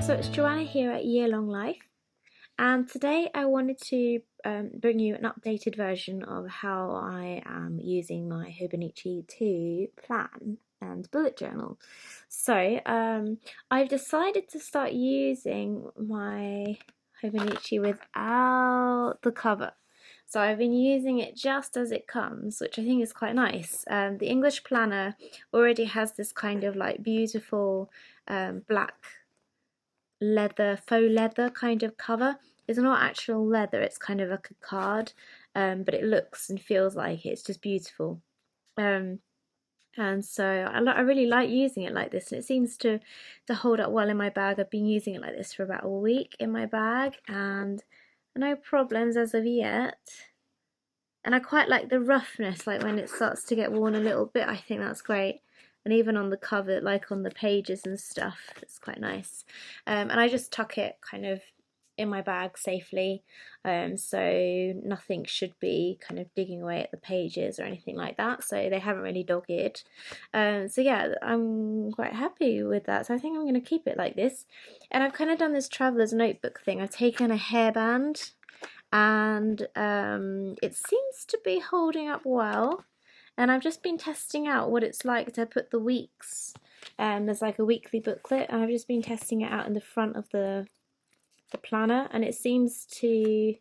So it's Joanna here at Year Long Life, and today I wanted to bring you an updated version of how I am using my Hobonichi to plan and bullet journal. So I've decided to start using my Hobonichi without the cover. So I've been using it just as it comes, which I think is quite nice. The English planner already has this kind of like beautiful black leather, faux leather kind of cover. It's not actual leather, it's kind of like a card, but it looks and feels like it's just beautiful. And so I really like using it like this, and it seems to hold up well in my bag. I've been using it like this for about a week in my bag, and no problems as of yet. And I quite like the roughness, like when it starts to get worn a little bit, I think that's great. And even on the cover, like on the pages and stuff, it's quite nice. And I just tuck it kind of in my bag safely, so nothing should be kind of digging away at the pages or anything like that, so they haven't really dog-eared. So yeah, I'm quite happy with that, so I think I'm going to keep it like this. And I've kind of done this traveler's notebook thing. I've taken a hairband, and it seems to be holding up well, and I've just been testing out what it's like to put the weeks. There's like a weekly booklet, and I've just been testing it out in the front of the planner, and it seems to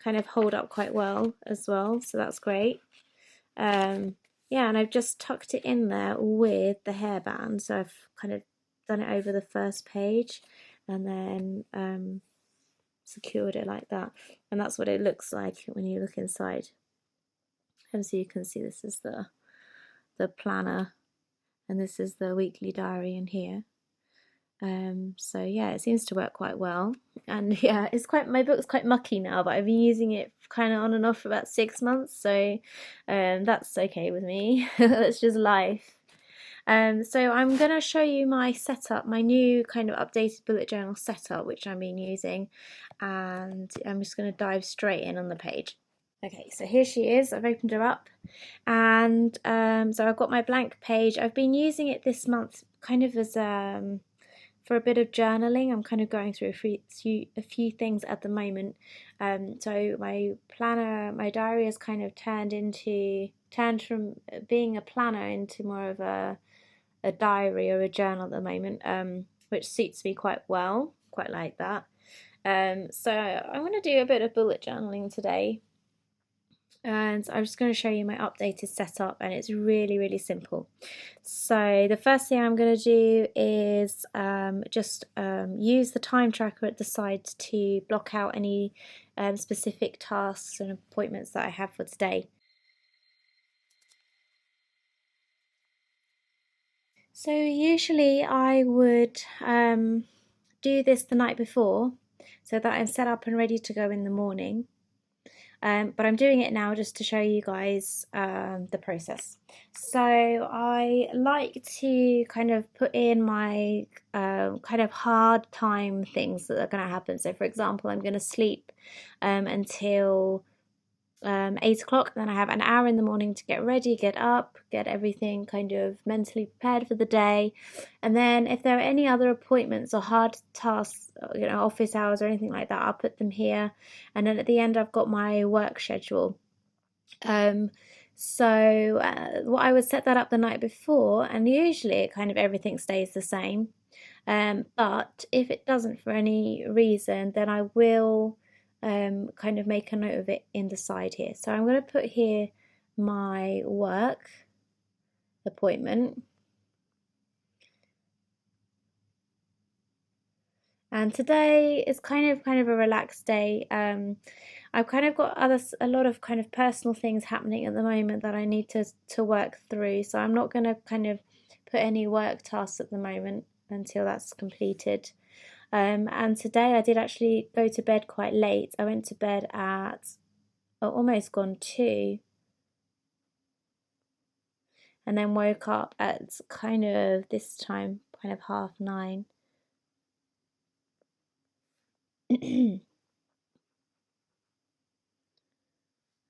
kind of hold up quite well as well, so that's great. Yeah, and I've just tucked it in there with the hairband, so I've kind of done it over the first page and then secured it like that, and that's what it looks like when you look inside. And so you can see this is the planner, and this is the weekly diary in here. So yeah, it seems to work quite well, and yeah, my book's quite mucky now, but I've been using it kind of on and off for about 6 months, so that's okay with me. That's just life. So I'm going to show you my setup, my new kind of updated bullet journal setup, which I've been using, and I'm just going to dive straight in on the page. Okay, so here she is. I've opened her up, and so I've got my blank page. I've been using it this month kind of as for a bit of journaling. I'm kind of going through a few things at the moment. So my planner, my diary has kind of turned from being a planner into more of a diary or a journal at the moment, which suits me quite well. Quite like that. So I'm going to do a bit of bullet journaling today. And I'm just going to show you my updated setup, and it's really simple. So the first thing I'm going to do is just use the time tracker at the side to block out any specific tasks and appointments that I have for today. So usually I would do this the night before, so that I'm set up and ready to go in the morning. But I'm doing it now just to show you guys the process. So I like to kind of put in my kind of hard time things that are going to happen. So for example, I'm going to sleep until 8 o'clock, then I have an hour in the morning to get ready, get up, get everything kind of mentally prepared for the day. And then if there are any other appointments or hard tasks, office hours or anything like that, I'll put them here. And then at the end I've got my work schedule. So what I would set that up the night before, and usually kind of everything stays the same. But if it doesn't for any reason, then I will kind of make a note of it in the side here. So I'm going to put here my work appointment, and today is kind of a relaxed day. I've kind of got a lot of kind of personal things happening at the moment that I need to work through, so I'm not going to kind of put any work tasks at the moment until that's completed. And today I did actually go to bed quite late. I went to bed at almost gone 2, and then woke up at kind of this time, kind of 9:30.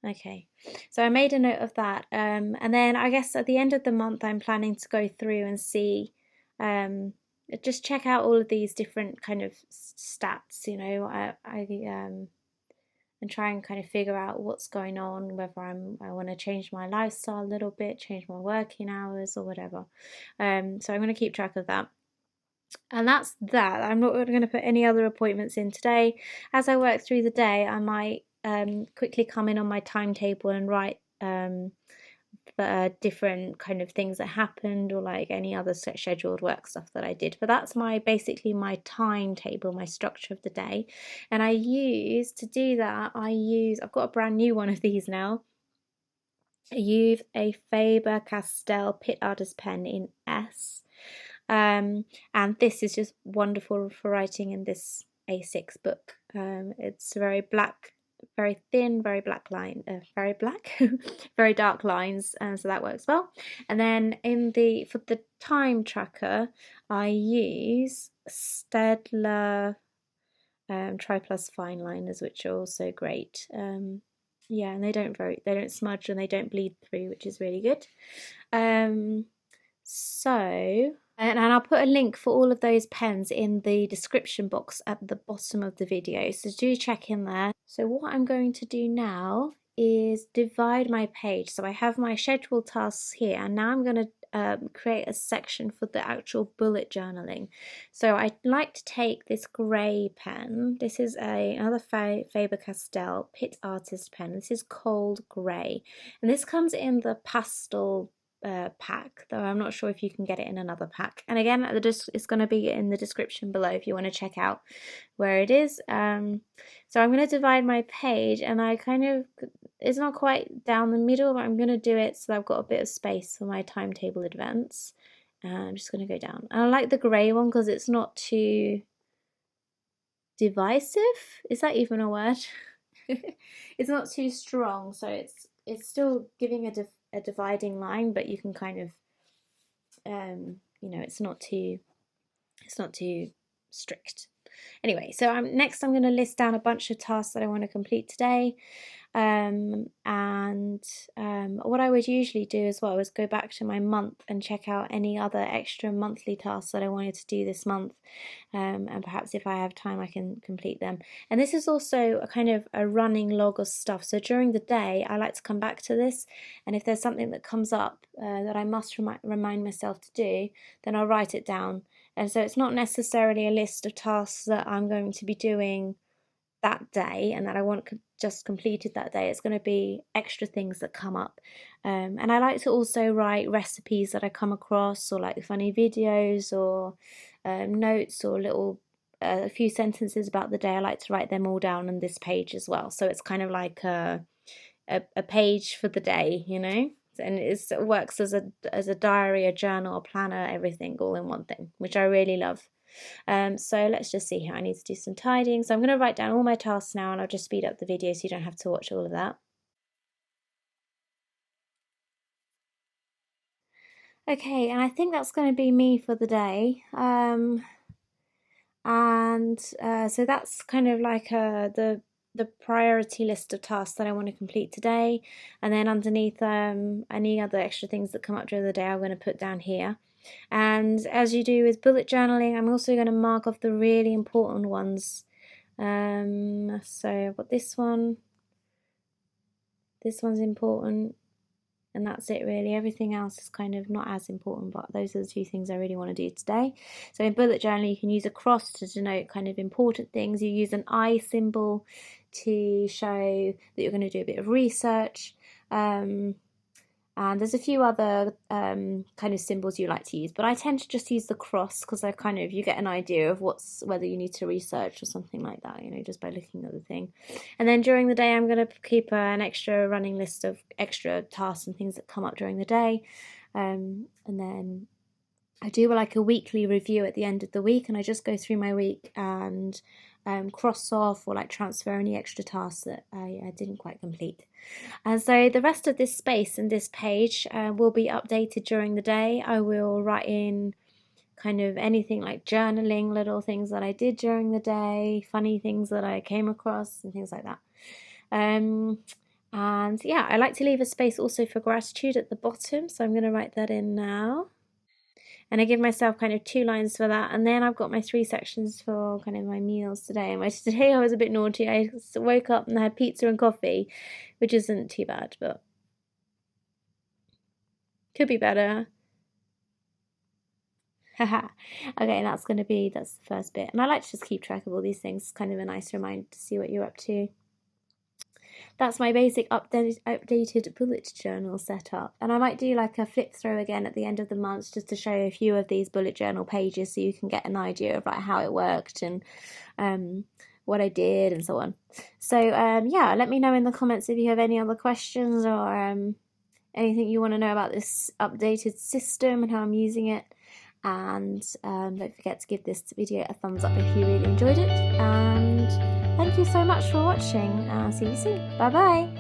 Okay, so I made a note of that, and then I guess at the end of the month I'm planning to go through and see just check out all of these different kind of stats, you know. And try and kind of figure out what's going on, whether I want to change my lifestyle a little bit, change my working hours or whatever. So I'm going to keep track of that. And that's that. I'm not going to put any other appointments in today. As I work through the day, I might quickly come in on my timetable and write different kind of things that happened, or like any other scheduled work stuff that I did. But that's basically my timetable, my structure of the day. And to do that, I've got a brand new one of these now. I use a Faber Castell PITT Artist pen in S. And this is just wonderful for writing in this A6 book. It's very black, very thin, very black line, very black, very dark lines, so that works well. And then for the time tracker, I use Staedtler Triplus Fineliners, which are also great. Yeah, and they don't smudge and they don't bleed through, which is really good. And I'll put a link for all of those pens in the description box at the bottom of the video, so do check in there. So what I'm going to do now is divide my page. So I have my scheduled tasks here, and now I'm going to create a section for the actual bullet journaling. So I'd like to take this grey pen. This is another Faber Castell PITT Artist pen. This is cold grey, and this comes in the pastel pack, though I'm not sure if you can get it in another pack. And again, it's going to be in the description below if you want to check out where it is. So I'm going to divide my page, and it's not quite down the middle, but I'm going to do it so I've got a bit of space for my timetable events. And I'm just going to go down. And I like the grey one because it's not too divisive. Is that even a word? It's not too strong, so it's still giving a dividing line, but you can kind of it's not too strict. Anyway, so next I'm going to list down a bunch of tasks that I want to complete today. What I would usually do as well is go back to my month and check out any other extra monthly tasks that I wanted to do this month, and perhaps if I have time I can complete them. And this is also a kind of a running log of stuff, so during the day I like to come back to this, and if there's something that comes up that I must remind myself to do, then I'll write it down. And so it's not necessarily a list of tasks that I'm going to be doing that day and that I want just completed that day. It's going to be extra things that come up. And I like to also write recipes that I come across, or like funny videos, or notes, or a few sentences about the day. I like to write them all down on this page as well. So it's kind of like a page for the day, you know? And it works as a diary, a journal, a planner, everything all in one thing, which I really love. So let's just see here. I need to do some tidying. So I'm going to write down all my tasks now, and I'll just speed up the video so you don't have to watch all of that. Okay, and I think that's going to be me for the day. So that's kind of like the priority list of tasks that I want to complete today. And then underneath any other extra things that come up during the day, I'm going to put down here. And as you do with bullet journaling, I'm also going to mark off the really important ones. So I've got this one. This one's important. And that's it really. Everything else is kind of not as important, but those are the two things I really want to do today. So in bullet journaling, you can use a cross to denote kind of important things. You use an I symbol to show that you're going to do a bit of research. And there's a few other kind of symbols you like to use, but I tend to just use the cross because you get an idea of whether you need to research or something like that, just by looking at the thing. And then during the day, I'm going to keep an extra running list of extra tasks and things that come up during the day. And then I do like a weekly review at the end of the week, and I just go through my week and cross off or like transfer any extra tasks that I didn't quite complete. And so the rest of this space and this page will be updated during the day. I will write in kind of anything like journaling, little things that I did during the day, funny things that I came across and things like that. And yeah, I like to leave a space also for gratitude at the bottom, so I'm going to write that in now. And I give myself kind of 2 lines for that, and then I've got my 3 sections for kind of my meals today. And today I was a bit naughty. I woke up and I had pizza and coffee, which isn't too bad, but could be better. Haha. Okay, that's the first bit. And I like to just keep track of all these things. It's kind of a nice reminder to see what you're up to. That's my basic updated bullet journal setup. And I might do like a flip through again at the end of the month just to show a few of these bullet journal pages so you can get an idea of like how it worked and what I did and so on. So yeah, let me know in the comments if you have any other questions or anything you want to know about this updated system and how I'm using it. And don't forget to give this video a thumbs up if you really enjoyed it. And thank you so much for watching. See you soon. Bye bye.